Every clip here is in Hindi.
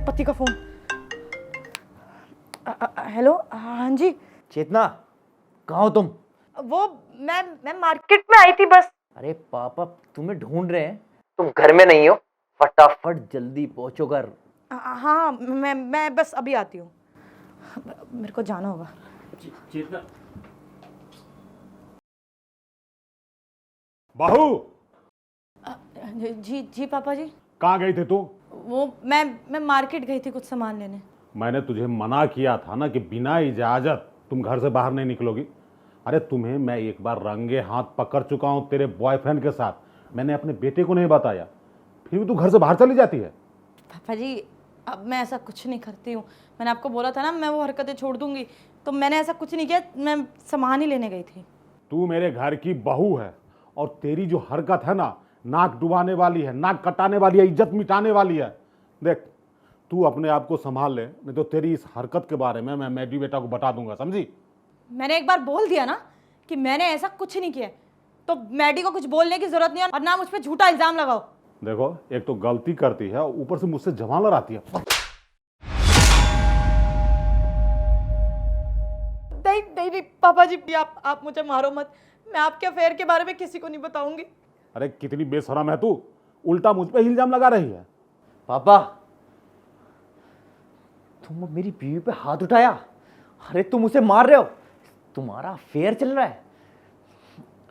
मेरे पति का फोन। हेलो, हाँ जी। चेतना, कहाँ हो तुम? वो मैं मार्केट में आई थी बस। अरे पापा तुम्हें ढूंढ रहे हैं, तुम घर में नहीं हो। फटाफट जल्दी पहुंचो घर। हाँ, मैं बस अभी आती हूँ, मेरे को जाना होगा। चेतना, बहू। जी पापा जी। कहाँ गई थी तू? वो मैं मार्केट गई थी कुछ सामान लेने। मैंने तुझे मना किया था ना कि बिना इजाजत तुम घर से बाहर नहीं निकलोगी। अरे तुम्हें मैं एक बार रंगे हाथ पकड़ चुका हूं तेरे बॉयफ्रेंड के साथ। मैंने अपने बेटे को नहीं बताया, फिर भी तू घर से बाहर चली जाती है। पापा जी, अब मैं ऐसा कुछ नहीं करती हूँ। मैंने आपको बोला था ना मैं वो हरकतें छोड़ दूंगी, तो मैंने ऐसा कुछ नहीं किया। मैं सामान ही लेने गई थी। तू मेरे घर की बहू है और तेरी जो हरकत है ना, नाक डुबाने वाली है, नाक कटाने वाली है, इज्जत मिटाने वाली है। देख, तू अपने आप को संभाल ले, नहीं तो तेरी इस हरकत के बारे में मैं मैडी बेटा को बता दूंगा, समझी? मैंने एक बार बोल दिया ना कि मैंने ऐसा कुछ नहीं किया, तो मैडी को कुछ बोलने की जरूरत नहीं है और ना मुझ पर झूठा इल्जाम लगाओ। देखो, एक तो गलती करती है, ऊपर से मुझसे जवान लड़ाती है। नहीं पापा जी, आप मुझे मारो मत। मैं आपके अफेयर के बारे में किसी को नहीं बताऊंगी। अरे कितनी बेशरम है तू, उल्टा मुझ पे इल्जाम लगा रही है। पापा, तुम मेरी बीवी पे हाथ उठाया। अरे तुम उसे मार रहे हो, तुम्हारा अफेयर चल रहा है,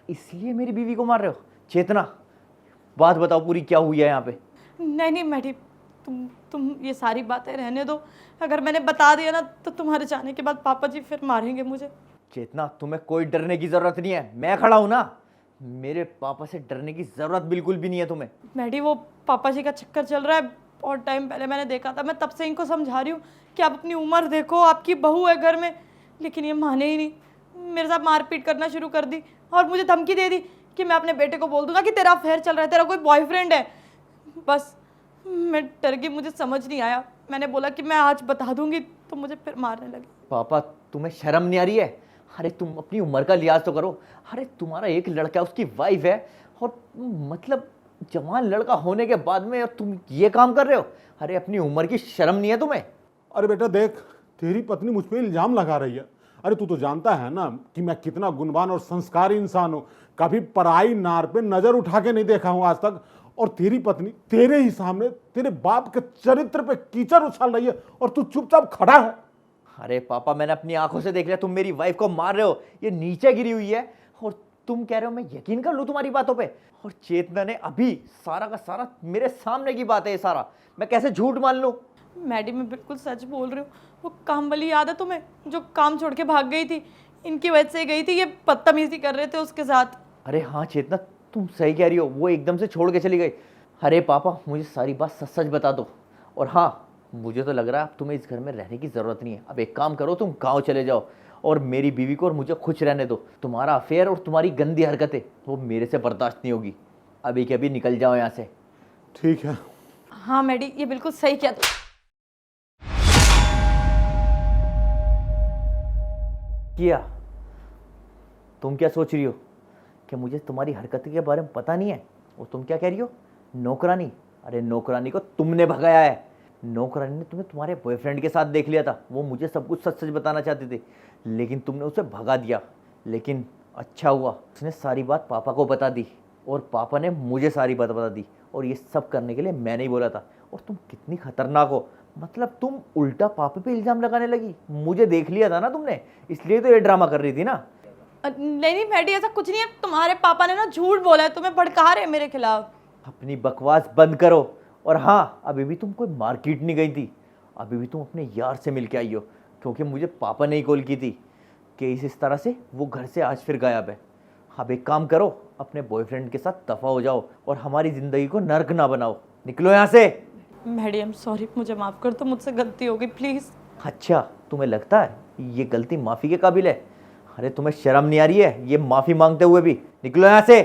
इसलिए मेरी बीवी को मार रहे हो। चेतना, बात बताओ पूरी, क्या हुई है यहाँ पे? नहीं मैडी, तुम ये सारी बातें रहने दो। अगर मैंने बता दिया ना तो तुम्हारे जाने के बाद पापा जी फिर मारेंगे मुझे। चेतना, तुम्हें कोई डरने की जरूरत नहीं है, मैं खड़ा हूं ना। मेरे पापा से डरने की जरूरत बिल्कुल भी नहीं है तुम्हें। मैडी, वो पापा जी का चक्कर चल रहा है। और टाइम पहले मैंने देखा था, मैं तब से इनको समझा रही हूँ कि आप अपनी उम्र देखो, आपकी बहू है घर में, लेकिन ये माने ही नहीं। मेरे साथ मारपीट करना शुरू कर दी और मुझे धमकी दे दी कि मैं अपने बेटे को बोल दूंगा कि तेरा अफेयर चल रहा है, तेरा कोई बॉयफ्रेंड है। बस मैं डर गई, मुझे समझ नहीं आया। मैंने बोला कि मैं आज बता दूंगी, तो मुझे फिर मारने लगे। पापा, तुम्हें शर्म नहीं आ रही है? अरे तुम अपनी उम्र का लिहाज तो करो। अरे तुम्हारा एक लड़का, उसकी वाइफ है, और मतलब जवान लड़का होने के बाद में और तुम ये काम कर रहे हो। अरे अपनी उम्र की शर्म नहीं है तुम्हें? अरे बेटा देख, तेरी पत्नी मुझ पे इल्जाम लगा रही है। अरे तू तो जानता है ना कि मैं कितना गुणवान और संस्कारी इंसान हूं, कभी पराई नार पे नजर उठा के नहीं देखा हूं आज तक। और तेरी पत्नी तेरे ही सामने तेरे बाप के चरित्र पे कीचड़ उछाल रही है और तू चुपचाप खड़ा है। अरे पापा, मैंने अपनी आंखों से देख लिया, तुम मेरी वाइफ को मार रहे हो, ये नीचे गिरी हुई है, और तुम कह रहे हो मैं यकीन कर लूं तुम्हारी बातों पे। और चेतना ने अभी सारा का सारा मेरे सामने की बात है, ये सारा मैं कैसे झूठ मान लूं? मैडी, मैं बिल्कुल सच बोल रही हूँ। वो काम वाली याद है तुम्हें, जो काम छोड़ के भाग गई थी? इनकी वजह से गई थी, ये बदतमीजी कर रहे थे उसके साथ। अरे हाँ चेतना, तुम सही कह रही हो, वो एकदम से छोड़ के चली गई। अरे पापा, मुझे सारी बात सच सच बता दो। और हाँ, मुझे तो लग रहा है अब तुम्हें इस घर में रहने की ज़रूरत नहीं है। अब एक काम करो, तुम गांव चले जाओ और मेरी बीवी को और मुझे खुश रहने दो। तुम्हारा अफेयर और तुम्हारी गंदी हरकतें वो मेरे से बर्दाश्त नहीं होगी। अभी के अभी निकल जाओ यहाँ से। ठीक है। हाँ मैडी, ये बिल्कुल सही किया। किया? तुम क्या सोच रही हो कि मुझे तुम्हारी हरकत के बारे में पता नहीं है? और तुम क्या कह रही हो, नौकरानी? अरे नौकरानी को तुमने भगाया है। नौकरानी ने तुम्हें तुम्हारे बॉयफ्रेंड के साथ देख लिया था, वो मुझे सब कुछ सच सच बताना चाहती थी, लेकिन तुमने उसे भगा दिया। लेकिन अच्छा हुआ, उसने सारी बात पापा को बता दी और पापा ने मुझे सारी बात बता दी, और ये सब करने के लिए मैंने ही बोला था। और तुम कितनी खतरनाक हो, मतलब तुम उल्टा पापा पे इल्ज़ाम लगाने लगी। मुझे देख लिया था ना तुमने, इसलिए तो ये ड्रामा कर रही थी ना। नहीं मैडी, ऐसा कुछ नहीं है। तुम्हारे पापा ने ना झूठ बोला है, तुम्हें भड़का रहे हैं मेरे खिलाफ। अपनी बकवास बंद करो। और हाँ, अभी भी तुम कोई मार्केट नहीं गई थी, अभी भी तुम अपने यार से मिल के आई हो, क्योंकि मुझे पापा ने ही कॉल की थी कि इस तरह से वो घर से आज फिर गायब है। अब एक काम करो, अपने बॉयफ्रेंड के साथ दफ़ा हो जाओ और हमारी ज़िंदगी को नर्क ना बनाओ। निकलो यहाँ से। मैडी, आई एम सॉरी, मुझे माफ़ कर दो, मुझसे गलती हो गई, प्लीज़। अच्छा, तुम्हें लगता है ये गलती माफ़ी के काबिल है? अरे तुम्हें शर्म नहीं आ रही है ये माफ़ी मांगते हुए भी? निकलो यहाँ से।